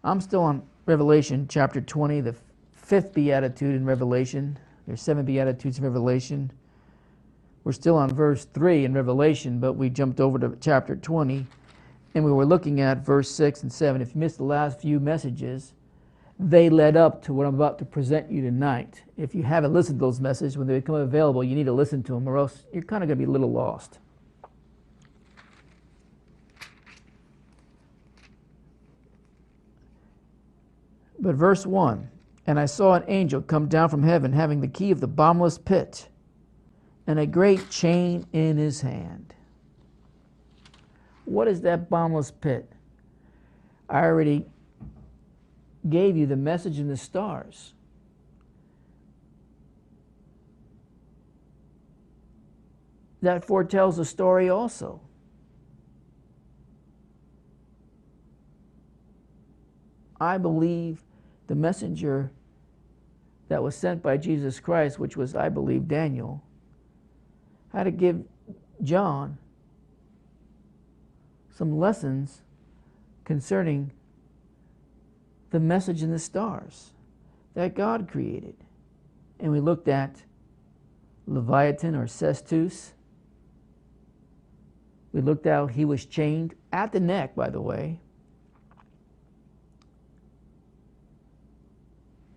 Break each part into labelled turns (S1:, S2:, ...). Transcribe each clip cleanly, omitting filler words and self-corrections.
S1: I'm still on Revelation chapter 20, the fifth beatitude in Revelation. There's 7 beatitudes in Revelation. We're still on verse 3 in Revelation, but we jumped over to chapter 20, and we were looking at verse 6 and 7. If you missed the last few messages, they led up to what I'm about to present you tonight. If you haven't listened to those messages, when they become available, you need to listen to them, or else you're kind of going to be a little lost. But verse 1, and I saw an angel come down from heaven, having the key of the bottomless pit, and a great chain in his hand. What is that bottomless pit? I already gave you the message in the stars. That foretells a story also. I believe the messenger that was sent by Jesus Christ, which was, I believe, Daniel, had to give John some lessons concerning the message in the stars that God created. And we looked at Leviathan or Cestus. We looked at how he was chained at the neck, by the way.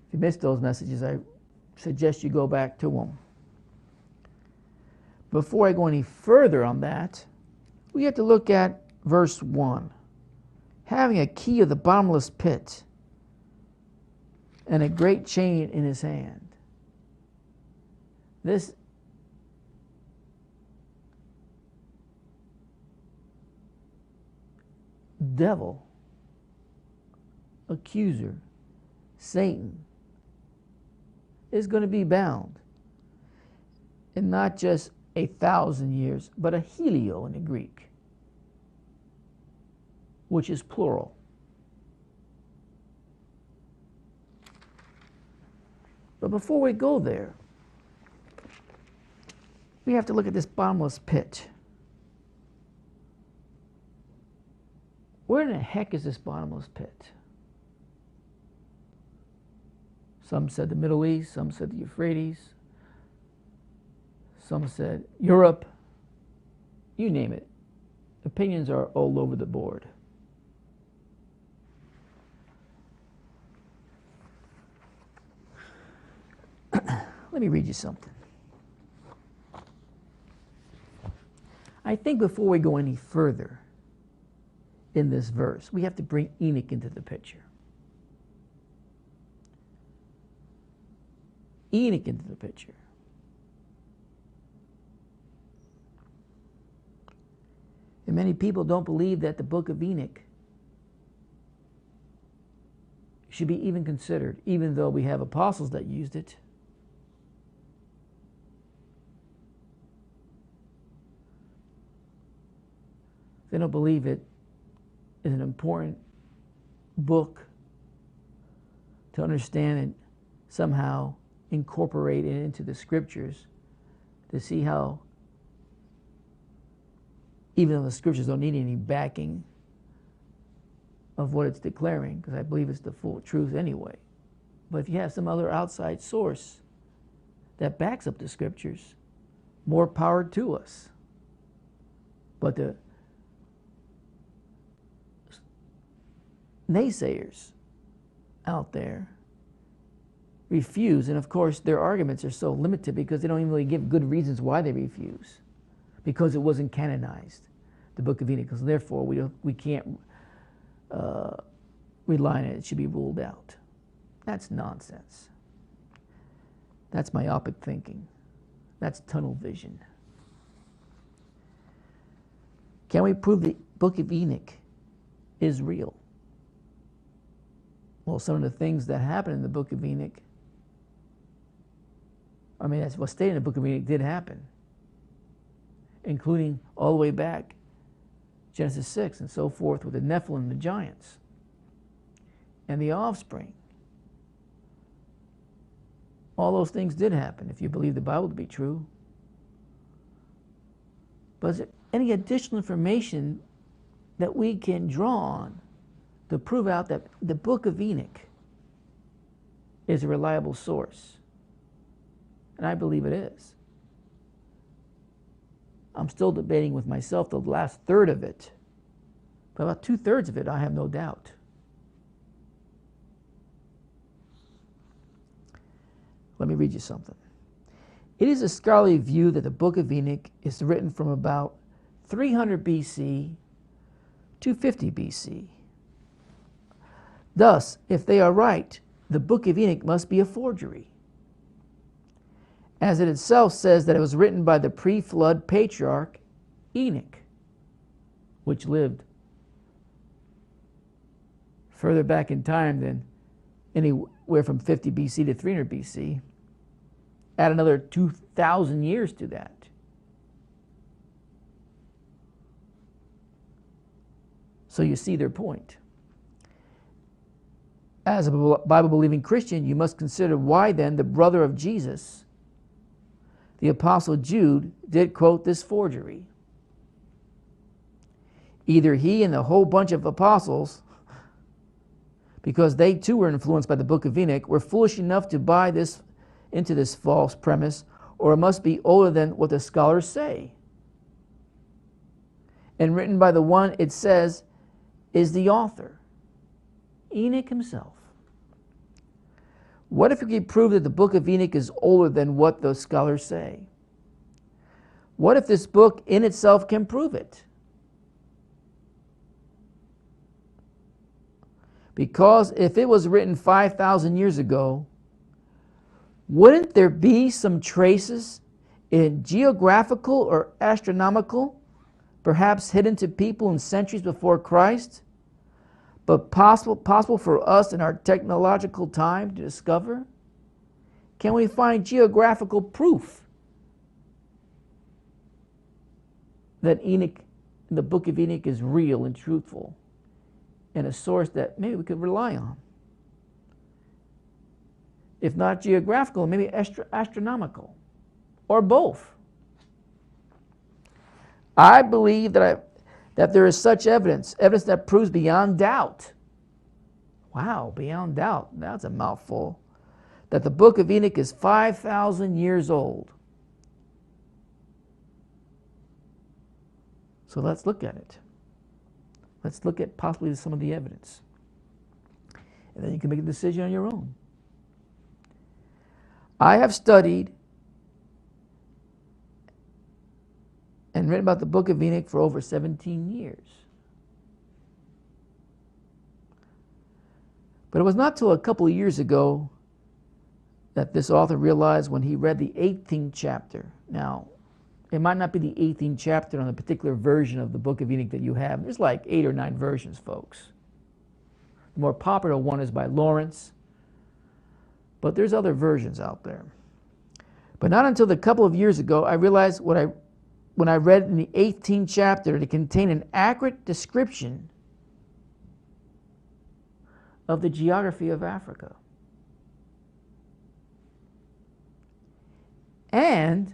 S1: If you missed those messages, I suggest you go back to them. Before I go any further on that, we have to look at verse 1. Having a key of the bottomless pit and a great chain in his hand. This devil, accuser, Satan, is going to be bound in not just 1,000 years, but a helio in the Greek, which is plural. But before we go there, we have to look at this bottomless pit. Where in the heck is this bottomless pit? Some said the Middle East, some said the Euphrates, some said Europe. You name it. Opinions are all over the board. Let me read you something. I think before we go any further in this verse, we have to bring Enoch into the picture. Enoch into the picture. And many people don't believe that the book of Enoch should be even considered, even though we have apostles that used it. They don't believe it is an important book to understand and somehow incorporate it into the scriptures to see how, even though the scriptures don't need any backing of what it's declaring, because I believe it's the full truth anyway. But if you have some other outside source that backs up the scriptures, more power to us. But the naysayers out there refuse, and of course their arguments are so limited because they don't even really give good reasons why they refuse, because it wasn't canonized, the book of Enoch, because therefore we can't rely on it. It should be ruled out. That's nonsense. That's myopic thinking. That's tunnel vision. Can we prove the book of Enoch is real? Well, some of the things that happen in the book of Enoch, I mean, that's what's stated in the book of Enoch did happen, including all the way back, Genesis 6 and so forth, with the Nephilim, the giants, and the offspring. All those things did happen, if you believe the Bible to be true. But is there any additional information that we can draw on to prove out that the Book of Enoch is a reliable source. And I believe it is. I'm still debating with myself the last third of it. But about 2/3 of it, I have no doubt. Let me read you something. It is a scholarly view that the Book of Enoch is written from about 300 BC to 50 BC. Thus, if they are right, the Book of Enoch must be a forgery, as it itself says that it was written by the pre-flood patriarch Enoch, which lived further back in time than anywhere from 50 BC to 300 BC. Add another 2,000 years to that. So you see their point. As a Bible-believing Christian, you must consider why then the brother of Jesus, the Apostle Jude, did quote this forgery. Either he and the whole bunch of apostles, because they too were influenced by the Book of Enoch, were foolish enough to buy into this false premise, or it must be older than what the scholars say. And written by the one it says is the author, Enoch himself. What if we could prove that the Book of Enoch is older than what the scholars say? What if this book in itself can prove it? Because if it was written 5,000 years ago, wouldn't there be some traces in geographical or astronomical, perhaps hidden to people in centuries before Christ, but possible for us in our technological time to discover? Can we find geographical proof that Enoch, the Book of Enoch, is real and truthful, and a source that maybe we could rely on? If not geographical, maybe astronomical, or both. I believe that there is such evidence that proves beyond doubt. Wow, beyond doubt, that's a mouthful. That the Book of Enoch is 5,000 years old. So let's look at it. Let's look at possibly some of the evidence. And then you can make a decision on your own. I have studied and written about the Book of Enoch for over 17 years. But it was not till a couple of years ago that this author realized when he read the 18th chapter. Now, it might not be the 18th chapter on a particular version of the Book of Enoch that you have. There's like 8 or 9 versions, folks. The more popular one is by Lawrence, but there's other versions out there. But not until a couple of years ago, I realized when I read in the 18th chapter that it contained an accurate description of the geography of Africa and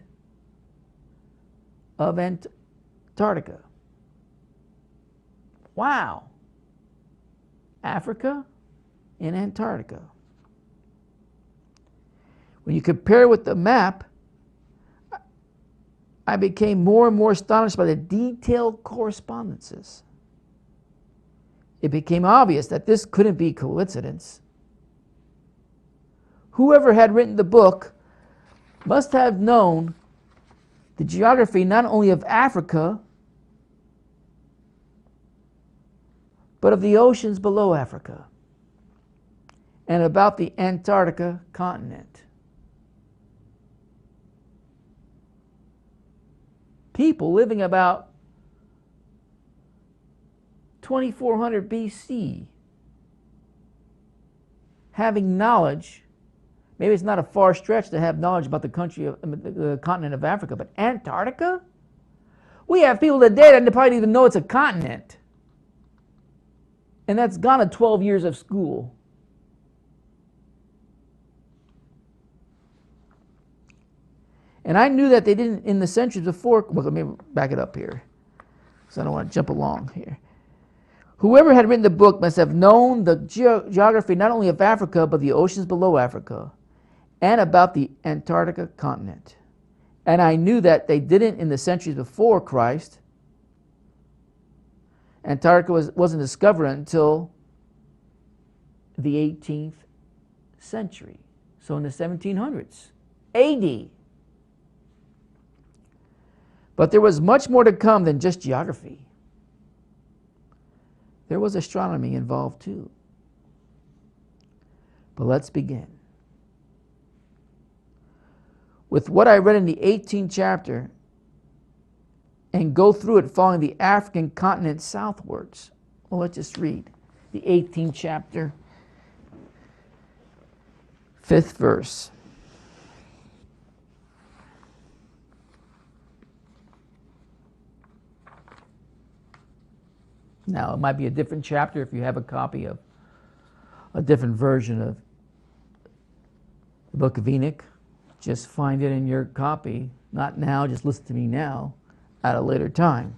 S1: of Antarctica. Wow. Africa and Antarctica. When you compare it with the map, I became more and more astonished by the detailed correspondences. It became obvious that this couldn't be coincidence. Whoever had written the book must have known the geography not only of Africa, but of the oceans below Africa and about the Antarctica continent. People living about 2400 BC, having knowledge. Maybe it's not a far stretch to have knowledge about the continent of Africa, but Antarctica? We have people today that probably don't even know it's a continent. And that's gone to 12 years of school. And I knew that they didn't, in the centuries before, well, let me back it up here, so I don't want to jump along here. Whoever had written the book must have known the geography not only of Africa, but the oceans below Africa, and about the Antarctic continent. And I knew that they didn't in the centuries before Christ. Antarctica wasn't discovered until the 18th century. So in the 1700s, AD. But there was much more to come than just geography. There was astronomy involved too. But let's begin. With what I read in the 18th chapter and go through it following the African continent southwards. Well, let's just read the 18th chapter, 5th verse. Now, it might be a different chapter if you have a copy of a different version of the Book of Enoch. Just find it in your copy. Not now, just listen to me now at a later time.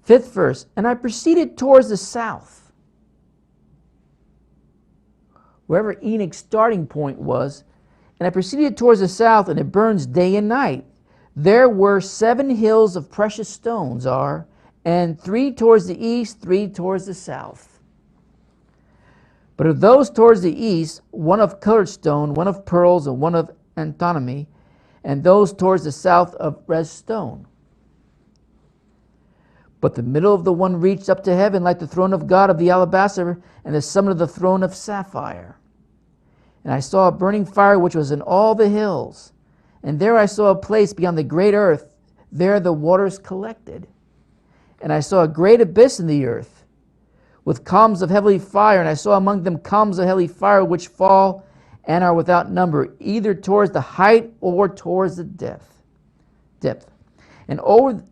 S1: 5th verse. And I proceeded towards the south, wherever Enoch's starting point was. And I proceeded towards the south, and it burns day and night. There were 7 hills of precious stones and 3 towards the east, 3 towards the south. But of those towards the east, 1 of colored stone, 1 of pearls, and 1 of antimony, and those towards the south of red stone. But the middle of the one reached up to heaven like the throne of God of the alabaster, and the summit of the throne of sapphire. And I saw a burning fire which was in all the hills. And there I saw a place beyond the great earth. There the waters collected. And I saw a great abyss in the earth, with columns of heavenly fire. And I saw among them columns of heavenly fire which fall and are without number, either towards the height or towards the depth. And over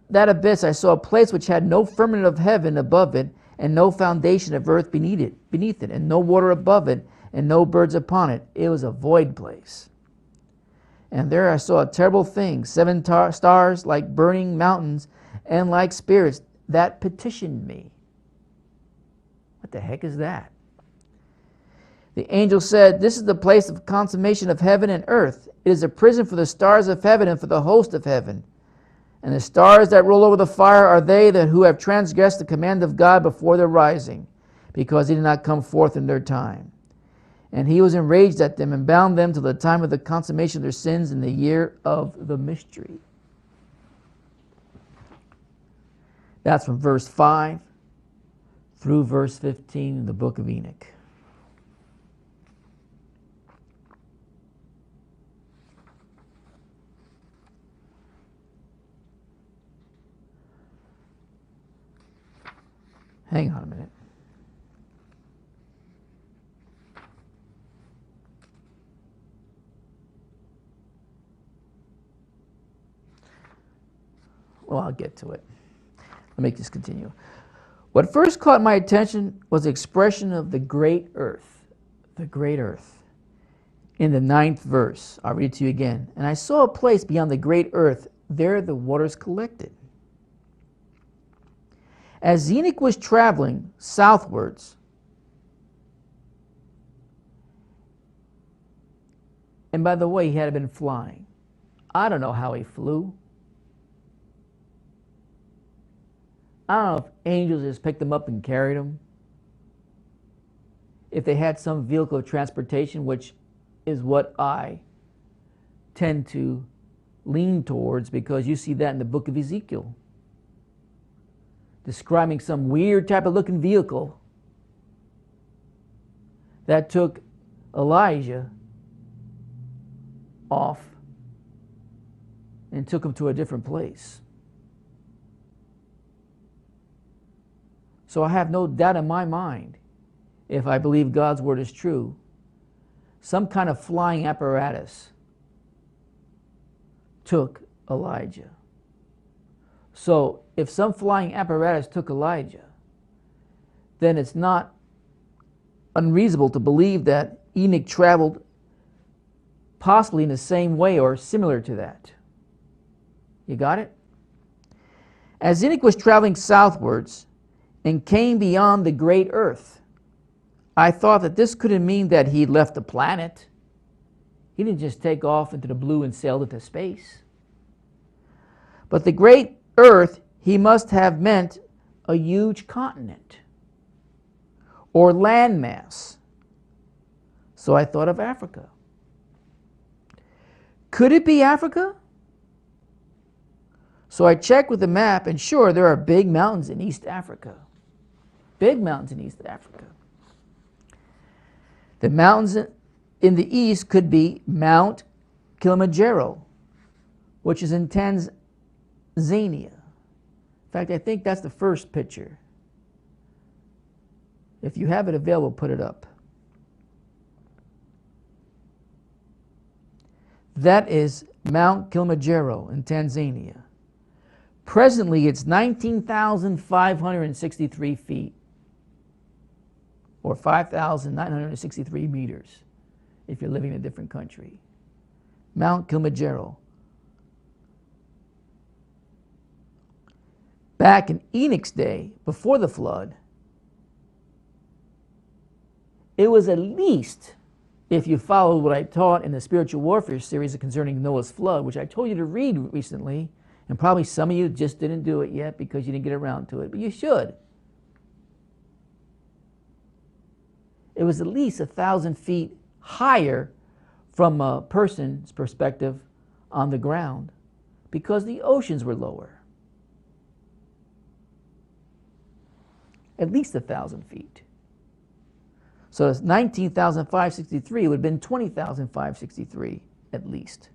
S1: that abyss I saw a place which had no firmament of heaven above it, and no foundation of earth beneath it, and no water above it, and no birds upon it. It was a void place. And there I saw a terrible thing, 7 stars like burning mountains, and like spirits that petitioned me. What the heck is that? The angel said, "This is the place of consummation of heaven and earth. It is a prison for the stars of heaven and for the host of heaven. And the stars that roll over the fire are they who have transgressed the command of God before their rising, because he did not come forth in their time. And he was enraged at them and bound them till the time of the consummation of their sins in the year of the mystery." That's from verse 5 through verse 15 in the book of Enoch. Hang on a minute. Well, I'll get to it. Let me just continue. What first caught my attention was the expression of the great earth. The great earth. In the 9th verse, I'll read it to you again. And I saw a place beyond the great earth. There the waters collected. As Enoch was traveling southwards, and by the way, he had been flying. I don't know how he flew. I don't know if angels just picked him up and carried him. If they had some vehicle of transportation, which is what I tend to lean towards, because you see that in the book of Ezekiel, describing some weird type of looking vehicle that took Elijah off and took him to a different place. So I have no doubt in my mind, if I believe God's word is true, some kind of flying apparatus took Elijah. So if some flying apparatus took Elijah, then it's not unreasonable to believe that Enoch traveled possibly in the same way or similar to that. You got it? As Enoch was traveling southwards and came beyond the great earth, I thought that this couldn't mean that he left the planet. He didn't just take off into the blue and sailed into space. But the great earth, he must have meant a huge continent or landmass. So I thought of Africa. Could it be Africa? So I checked with the map, and sure, there are big mountains in East Africa. Big mountains in East Africa. The mountains in the east could be Mount Kilimanjaro, which is in Tanzania. In fact, I think that's the first picture. If you have it available, put it up. That is Mount Kilimanjaro in Tanzania. Presently, it's 19,563 feet, or 5,963 meters, if you're living in a different country. Mount Kilimanjaro. Back in Enoch's day, before the flood, it was at least, if you followed what I taught in the spiritual warfare series concerning Noah's flood, which I told you to read recently, and probably some of you just didn't do it yet because you didn't get around to it, but you should. It was at least 1,000 feet higher from a person's perspective on the ground because the oceans were lower. At least 1,000 feet. So it's 19,563 would have been 20,563 at least.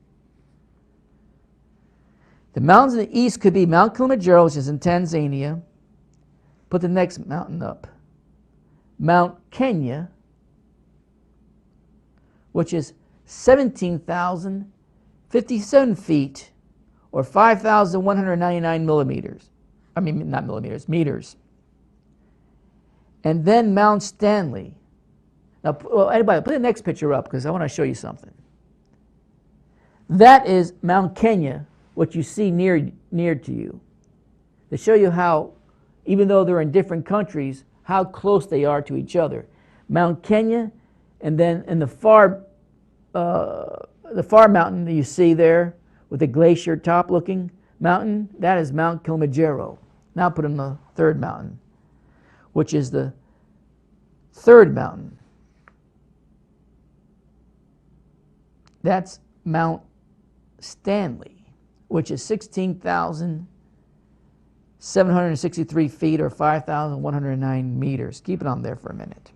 S1: The mountains in the east could be Mount Kilimanjaro, which is in Tanzania. Put the next mountain up. Mount Kenya, which is 17,057 feet, or 5,199 millimeters. I mean, not millimeters, meters. And then Mount Stanley. Now, well, anybody, put the next picture up because I want to show you something. That is Mount Kenya, what you see near to you, to show you how, even though they're in different countries, how close they are to each other. Mount Kenya, and then in the far mountain that you see there with the glacier top looking mountain, that is Mount Kilimanjaro. Now put in the third mountain, which is the third mountain. That's Mount Stanley, which is 16,763 feet or 5,109 meters. Keep it on there for a minute.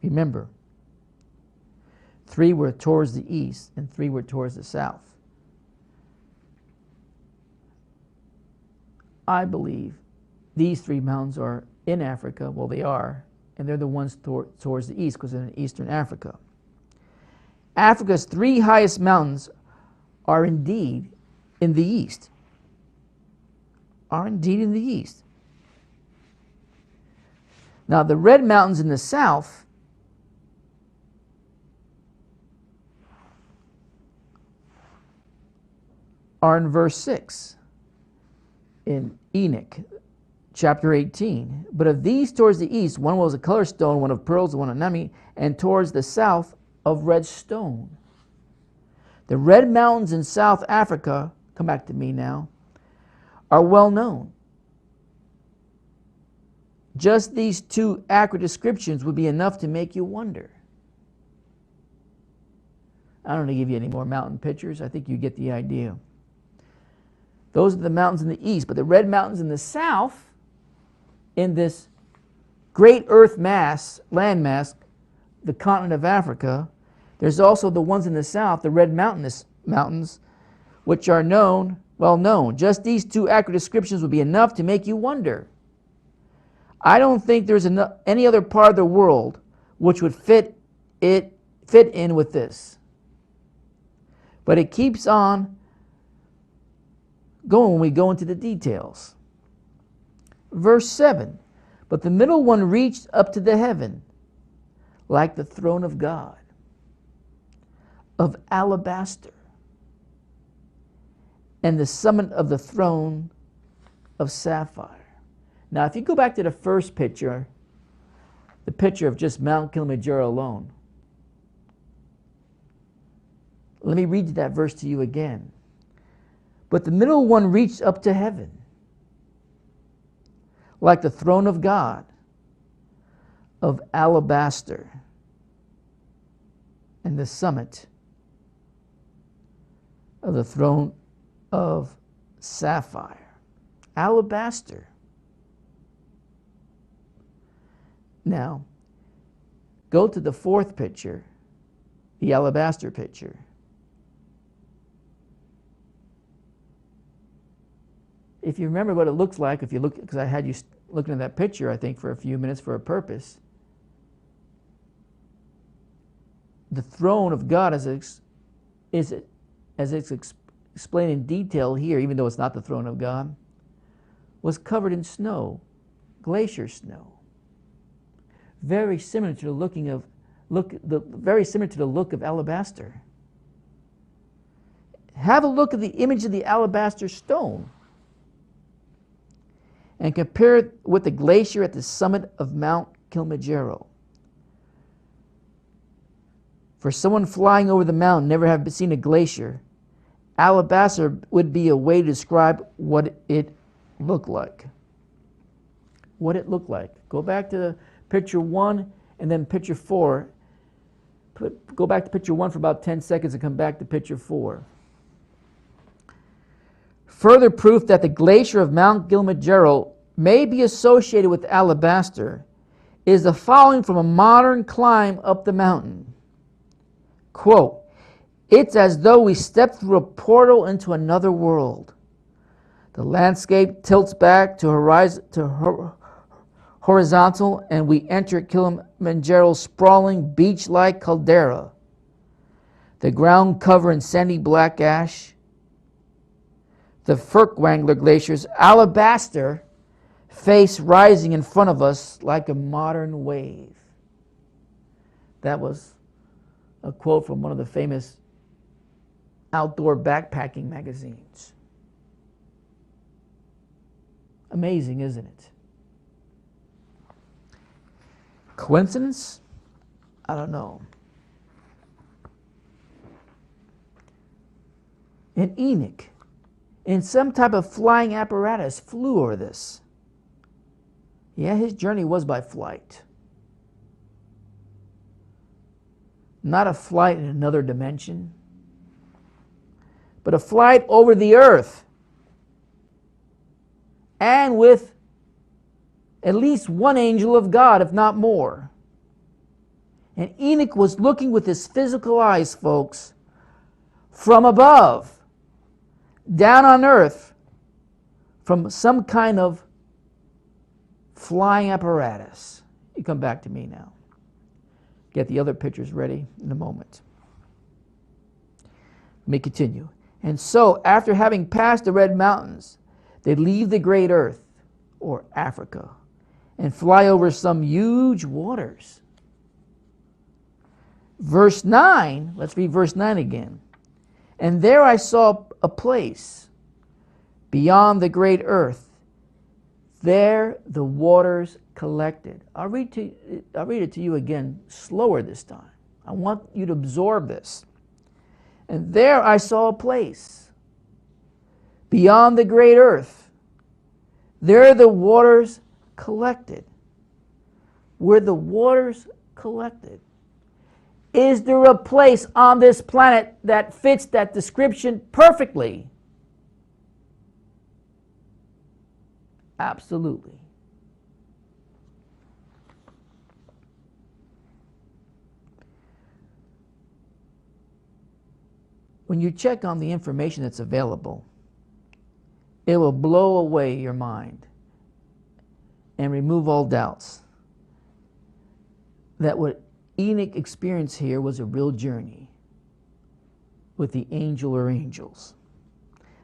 S1: Remember, 3 were towards the east and 3 were towards the south. I believe these 3 mountains are in Africa. Well, they are, and they're the ones towards the east because they're in eastern Africa. Africa's 3 highest mountains are indeed in the east. Now, the red mountains in the south are in verse 6 in Enoch, chapter 18. But of these towards the east, one was a color stone, one of pearls, one of nemi, and towards the south of red stone. The red mountains in South Africa, come back to me now, are well known. Just these 2 accurate descriptions would be enough to make you wonder. I don't want to give you any more mountain pictures. I think you get the idea. Those are the mountains in the east, but the red mountains in the south, in this great earth mass, landmass, the continent of Africa, there's also the ones in the south, the red mountains, which are well known. Just these 2 accurate descriptions would be enough to make you wonder. I don't think there's any other part of the world which would fit in with this. But it keeps on going when we go into the details. Verse 7, but the middle one reached up to the heaven, like the throne of God. of alabaster, and the summit of the throne of sapphire. Now, if you go back to the first picture, the picture of just Mount Kilimanjaro alone, let me read that verse to you again. But the middle one reached up to heaven, like the throne of God, of alabaster, and the summit of the throne of sapphire. Alabaster. Now, go to the fourth picture, the alabaster picture. If you remember what it looks like, if you look, because I had you looking at that picture, I think, for a few minutes for a purpose. The throne of God, as it's explained in detail here, even though it's not the throne of God, was covered in snow, glacier snow. Very similar to the very similar to the look of alabaster. Have a look at the image of the alabaster stone and compare it with the glacier at the summit of Mount Kilimanjaro. For someone flying over the mountain, never have seen a glacier, alabaster would be a way to describe what it looked like. What it looked like. Go back to picture 1 and then picture 4. Go back to picture 1 for about 10 seconds and come back to picture 4. Further proof that the glacier of Mount Kilimanjaro may be associated with alabaster is the following from a modern climb up the mountain. Quote, "It's as though we stepped through a portal into another world. The landscape tilts back to horizontal, and we enter Kilimanjaro's sprawling beach-like caldera. The ground covered in sandy black ash. The Furtwängler Glacier's alabaster face rising in front of us like a modern wave." That was a quote from one of the famous outdoor backpacking magazines. Amazing, isn't it? Coincidence? I don't know. And Enoch, in some type of flying apparatus, flew over this. Yeah, his journey was by flight. Not a flight in another dimension, but a flight over the earth. And with at least one angel of God, if not more. And Enoch was looking with his physical eyes, folks, from above, down on earth, from some kind of flying apparatus. You come back to me now. Get the other pictures ready in a moment. Let me continue. And so, after having passed the Red Mountains, they leave the great earth, or Africa, and fly over some huge waters. Verse 9, let's read verse 9 again. "And there I saw a place beyond the great earth. There the waters collected." I'll read it to you again, slower this time. I want you to absorb this. "And there I saw a place beyond the great earth. There the waters collected." Where the waters collected. Is there a place on this planet that fits that description perfectly? Absolutely. When you check on the information that's available, it will blow away your mind and remove all doubts that what Enoch experienced here was a real journey with the angel or angels.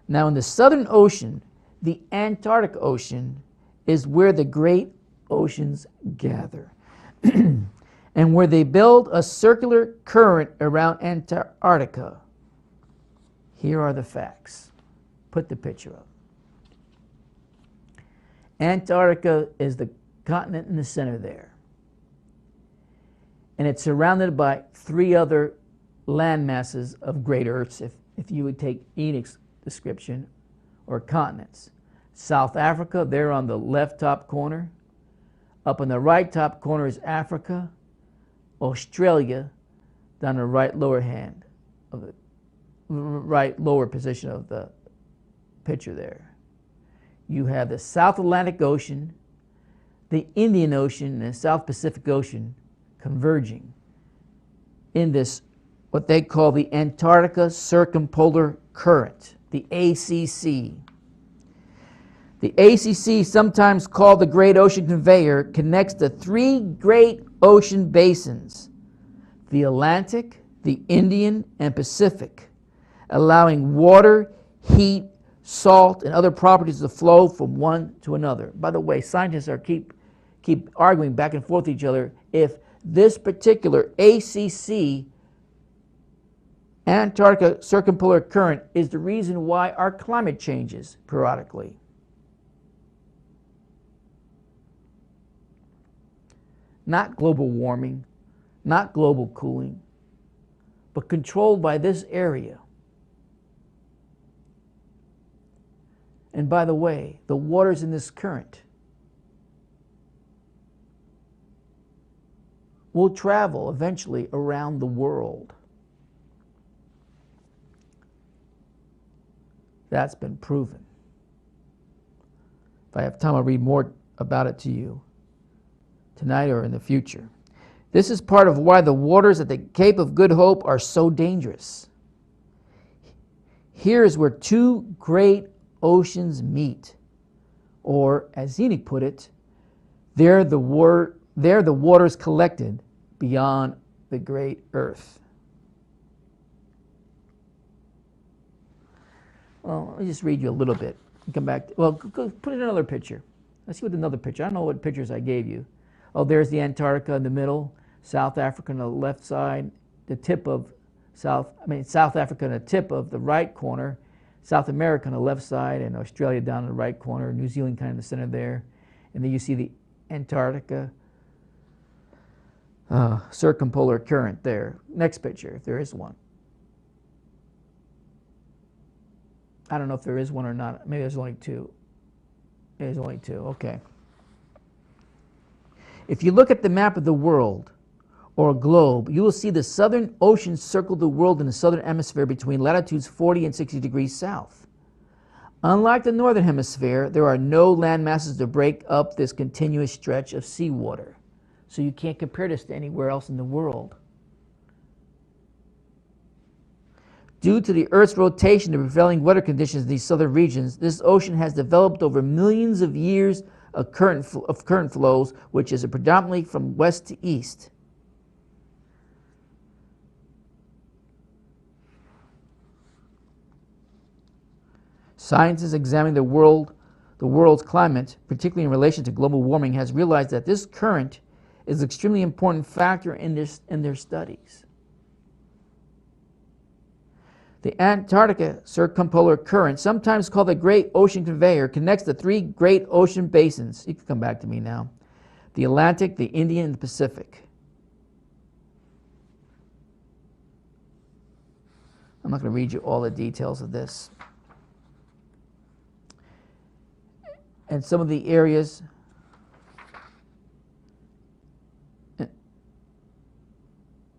S1: Now, in the Southern Ocean, the Antarctic Ocean is where the great oceans gather. and where they build a circular current around Antarctica. Here are the facts. Put the picture up. Antarctica is the continent in the center there. And it's surrounded by 3 other land masses of great Earths, if you would take Enoch's description, or continents. South Africa, there on the left top corner. Up in the right top corner is Africa. Australia, down the right lower hand of the right lower position of the picture there. You have the South Atlantic Ocean, the Indian Ocean, and the South Pacific Ocean converging in this, what they call the Antarctica Circumpolar Current, the ACC. The ACC, sometimes called the Great Ocean Conveyor, connects the 3 great ocean basins, the Atlantic, the Indian, and Pacific, allowing water, heat, salt, and other properties to flow from one to another. By the way, scientists are keep arguing back and forth with each other if this particular ACC, Antarctica Circumpolar Current, is the reason why our climate changes periodically. Not global warming, not global cooling, but controlled by this area. And by the way, the waters in this current will travel eventually around the world. That's been proven. If I have time, I'll read more about it to you tonight or in the future. This is part of why the waters at the Cape of Good Hope are so dangerous. Here is where 2 great oceans meet, or as Enoch put it, there the waters collected beyond the great earth. Well, let me just read you a little bit and come back. Well, go put in another picture. Let's see what another picture. I don't know what pictures I gave you. Oh, there's the Antarctica in the middle, South Africa on the left side, the tip of South Africa on the tip of the right corner, South America on the left side, and Australia down in the right corner, New Zealand kind of in the center there. And then you see the Antarctica circumpolar current there. Next picture, if there is one. I don't know if there is one or not. Maybe there's only 2. There's only 2, okay. If you look at the map of the world, or a globe, you will see the southern ocean circle the world in the southern hemisphere between latitudes 40 and 60 degrees south. Unlike the northern hemisphere, there are no land masses to break up this continuous stretch of seawater. So you can't compare this to anywhere else in the world. Due to the Earth's rotation and prevailing weather conditions in these southern regions, this ocean has developed over millions of years of current flows, which is predominantly from west to east. Scientists examining the world's climate, particularly in relation to global warming, has realized that this current is an extremely important factor in their studies. The Antarctica Circumpolar Current, sometimes called the Great Ocean Conveyor, connects the 3 great ocean basins. You can come back to me now. The Atlantic, the Indian, and the Pacific. I'm not going to read you all the details of this. And some of the areas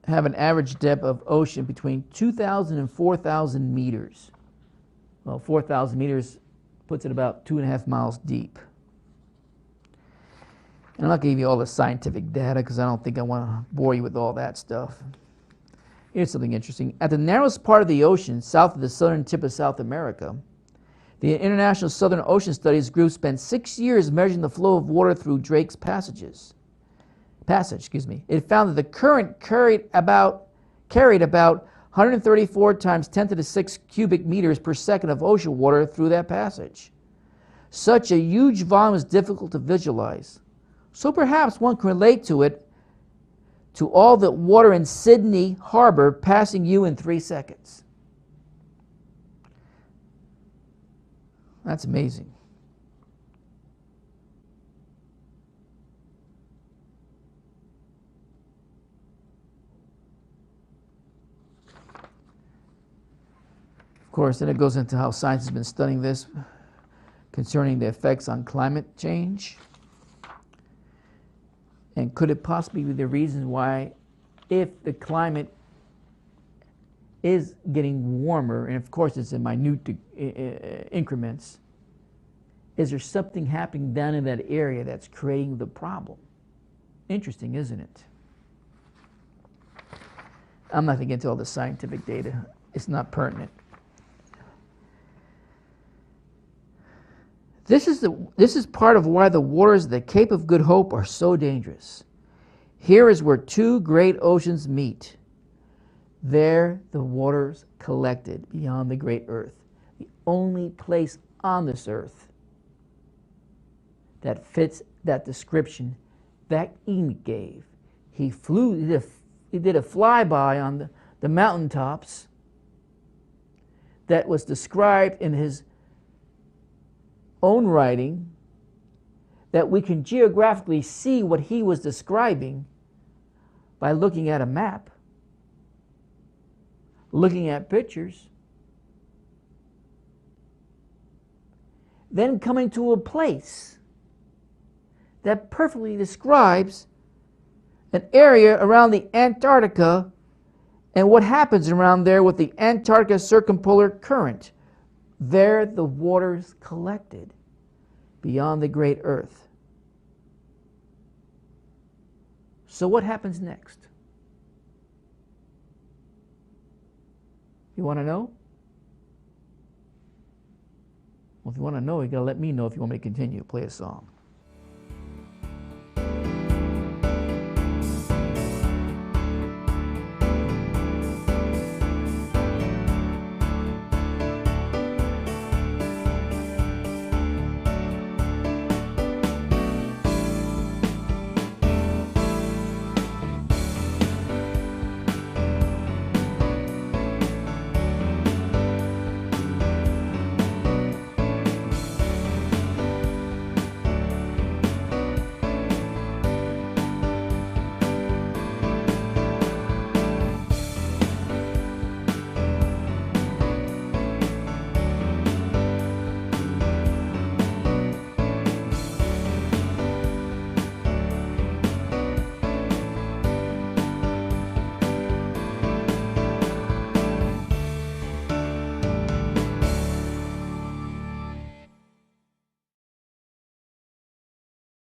S1: have an average depth of ocean between 2,000 and 4,000 meters. Well, 4,000 meters puts it about 2.5 miles deep. And I'm not going to give you all the scientific data because I don't think I want to bore you with all that stuff. Here's something interesting. At the narrowest part of the ocean, south of the southern tip of South America, the International Southern Ocean Studies Group spent 6 years measuring the flow of water through Drake's passage. It found that the current carried about 134 times 10 to the 6 cubic meters per second of ocean water through that passage. Such a huge volume is difficult to visualize. So perhaps one can relate to it to all the water in Sydney Harbor, passing you in 3 seconds. That's amazing. Of course, then it goes into how science has been studying this concerning the effects on climate change. And could it possibly be the reason why, if the climate is getting warmer, and of course it's in minute increments, is there something happening down in that area that's creating the problem? Interesting, isn't it? I'm not going to get into all the scientific data. It's not pertinent. This is part of why the waters of the Cape of Good Hope are so dangerous. Here is where two great oceans meet. There the waters collected beyond the great earth. The only place on this earth that fits that description that Enoch gave. He did a flyby on the mountaintops that was described in his own writing, that we can geographically see what he was describing by looking at a map, looking at pictures, then coming to a place that perfectly describes an area around the Antarctica and what happens around there with the Antarctica circumpolar current. There the waters collected beyond the great earth. So what happens next? You want to know? Well, if you want to know, you got to let me know if you want me to continue. Play a song.